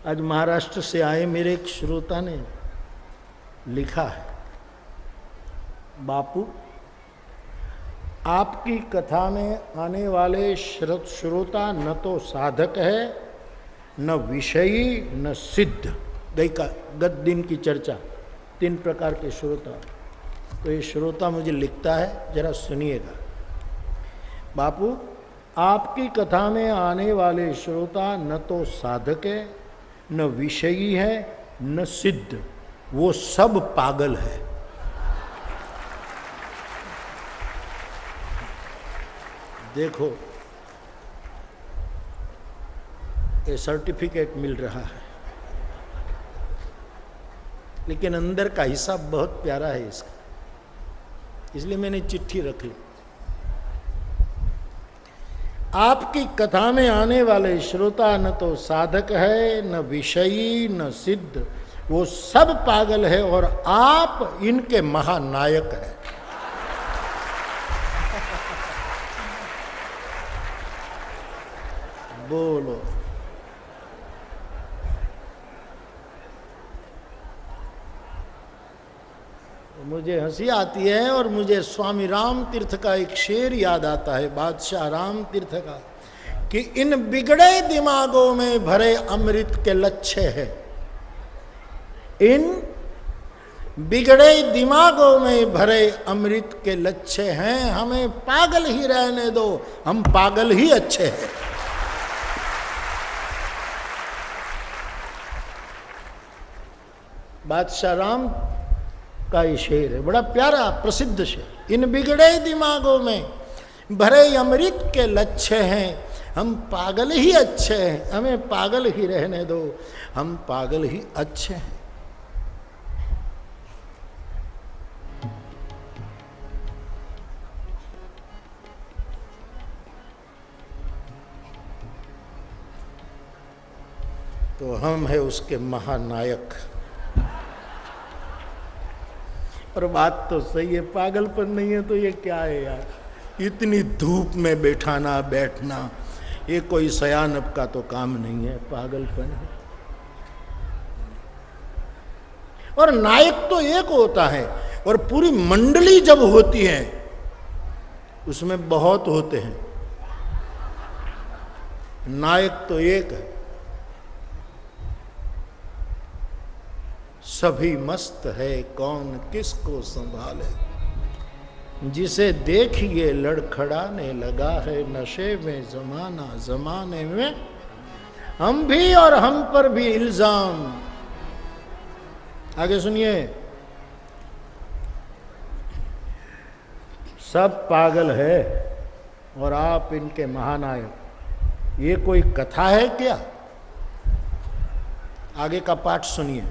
आज महाराष्ट्र से आए मेरे एक श्रोता ने लिखा है, बापू आपकी कथा में आने वाले श्रोता न तो साधक है, न विषयी, न सिद्ध। गत दिन की चर्चा, 3 प्रकार के श्रोता। तो ये श्रोता मुझे लिखता है, जरा सुनिएगा। बापू आपकी कथा में आने वाले श्रोता न तो साधक है, न विषयी है, न सिद्ध, वो सब पागल है। देखो ये सर्टिफिकेट मिल रहा है, लेकिन अंदर का हिसाब बहुत प्यारा है इसका, इसलिए मैंने चिट्ठी रख ली। आपकी कथा में आने वाले श्रोता न तो साधक है, न विषयी, न सिद्ध, वो सब पागल है और आप इनके महानायक हैं। बोलो। मुझे हंसी आती है और मुझे स्वामी राम तीर्थ का एक शेर याद आता है, बादशाह राम तीर्थ का, कि इन बिगड़े दिमागों में भरे अमृत के लच्छे हैं। इन बिगड़े दिमागों में भरे अमृत के लच्छे हैं, हमें पागल ही रहने दो, हम पागल ही अच्छे हैं। बादशाह राम का ये शेर है, बड़ा प्यारा प्रसिद्ध शेर। इन बिगड़े दिमागों में भरे अमृत के लच्छे हैं, हम पागल ही अच्छे हैं, हमें पागल ही रहने दो, हम पागल ही अच्छे हैं। तो हम है उसके महानायक। और बात तो सही है, पागलपन नहीं है तो ये क्या है यार? इतनी धूप में बैठना ये कोई सयानब का तो काम नहीं है, पागलपन है। और नायक तो एक होता है, और पूरी मंडली जब होती है उसमें बहुत होते हैं। नायक तो एक है, सभी मस्त है, कौन किसको संभाले। जिसे देखिए लड़खड़ाने लगा है नशे में जमाना, जमाने में हम भी और हम पर भी इल्जाम। आगे सुनिए। सब पागल है और आप इनके महानायक। ये कोई कथा है क्या? आगे का पाठ सुनिए।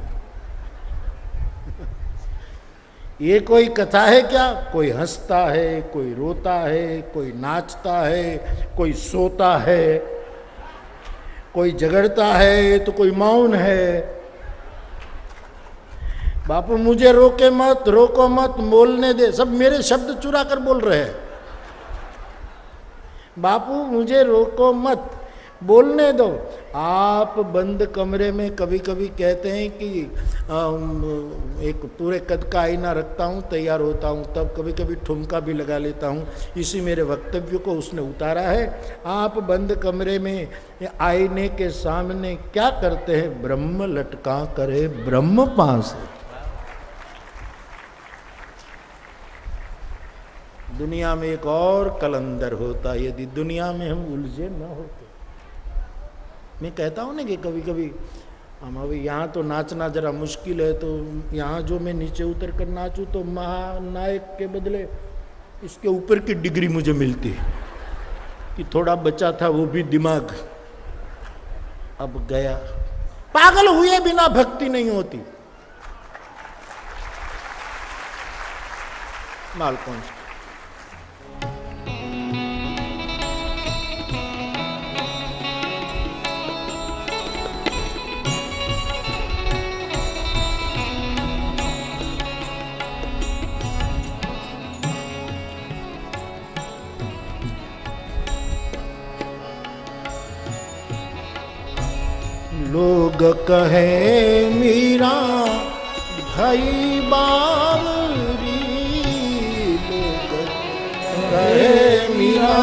ये कोई कथा है क्या? कोई हंसता है, कोई रोता है, कोई नाचता है, कोई सोता है, कोई झगड़ता है तो कोई मौन है। बापू मुझे रोको मत, बोलने दे। सब मेरे शब्द चुरा कर बोल रहे हैं। बापू मुझे रोको मत, बोलने दो। आप बंद कमरे में कभी कभी कहते हैं कि एक पूरे कद का आईना रखता हूँ, तैयार होता हूँ, तब कभी कभी ठुमका भी लगा लेता हूँ। इसी मेरे वक्तव्य को उसने उतारा है। आप बंद कमरे में आईने के सामने क्या करते हैं? ब्रह्म लटका करे ब्रह्म पास। दुनिया में एक और कलंदर होता यदि दुनिया में हम उलझे न होते। मैं कहता हूँ ना कि कभी कभी हम अभी यहाँ तो नाचना जरा मुश्किल है, तो यहाँ जो मैं नीचे उतर कर नाचूँ तो महानायक के बदले इसके ऊपर की डिग्री मुझे मिलती है कि थोड़ा बचा था वो भी दिमाग अब गया। पागल हुए बिना भक्ति नहीं होती। माल कौन सा? लोग कहे मीरा भाई बावरी, लोग कहे मीरा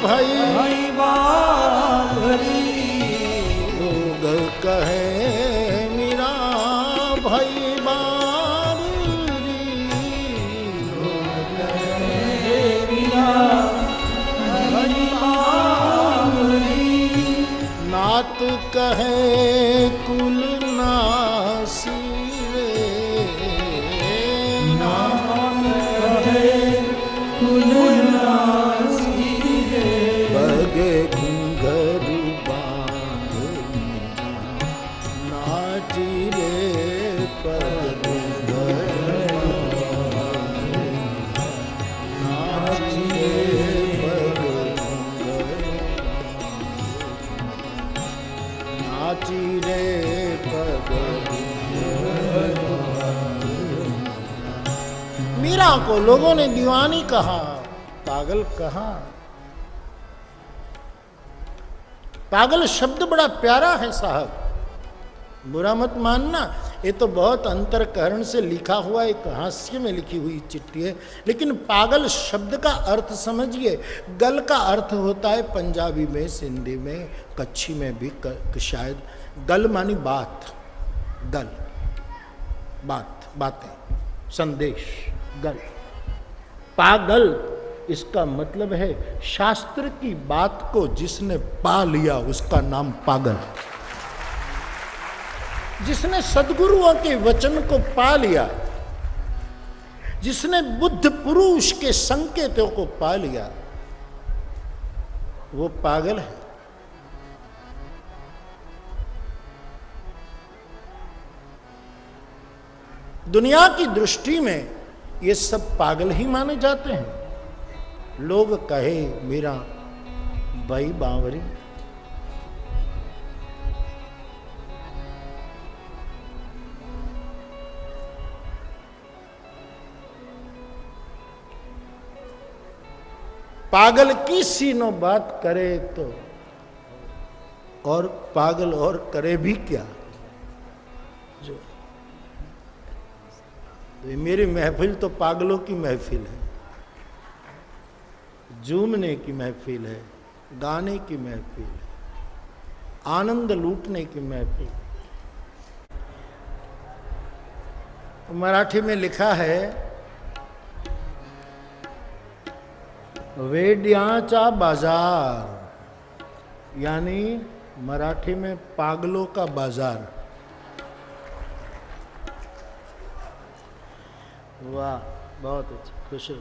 भाई बावरी, लोग कहे मीरा भाई बावरी, लोग कहे मीरा भाई बावरी, नात कहे कुल नासी रे, नाम कहे कुल नासी रे, बगे घुंघरू बांध नाची रे, पग घुंघरू नाची रे, पग घुंघरू नाची रे, पग घुंघरू। मीरा को लोगों ने दीवानी कहा, पागल कहा। पागल शब्द बड़ा प्यारा है साहब, बुरा मत मानना। ये तो बहुत अंतरकरण से लिखा हुआ एक हास्य में लिखी हुई चिट्ठी है, लेकिन पागल शब्द का अर्थ समझिए। गल का अर्थ होता है पंजाबी में, सिंधी में, कच्छी में भी शायद। गल मानी बात, गल बात, बातें, संदेश, गल। पागल इसका मतलब है शास्त्र की बात को जिसने पा लिया उसका नाम पागल। जिसने सद्गुरुओं के वचन को पा लिया, जिसने बुद्ध पुरुष के संकेतों को पा लिया, वो पागल है। दुनिया की दृष्टि में ये सब पागल ही माने जाते हैं। लोग कहे मेरा भाई बावरी, पागल की सीनो बात करे तो और पागल और करे भी क्या। जो तो मेरी महफिल तो पागलों की महफिल है, झूमने की महफिल है, गाने की महफिल है, आनंद लूटने की महफिल। मराठी में लिखा है वेड्याचा बाजार, यानी मराठी में पागलों का बाजार। वाह, बहुत अच्छा, खुश हो।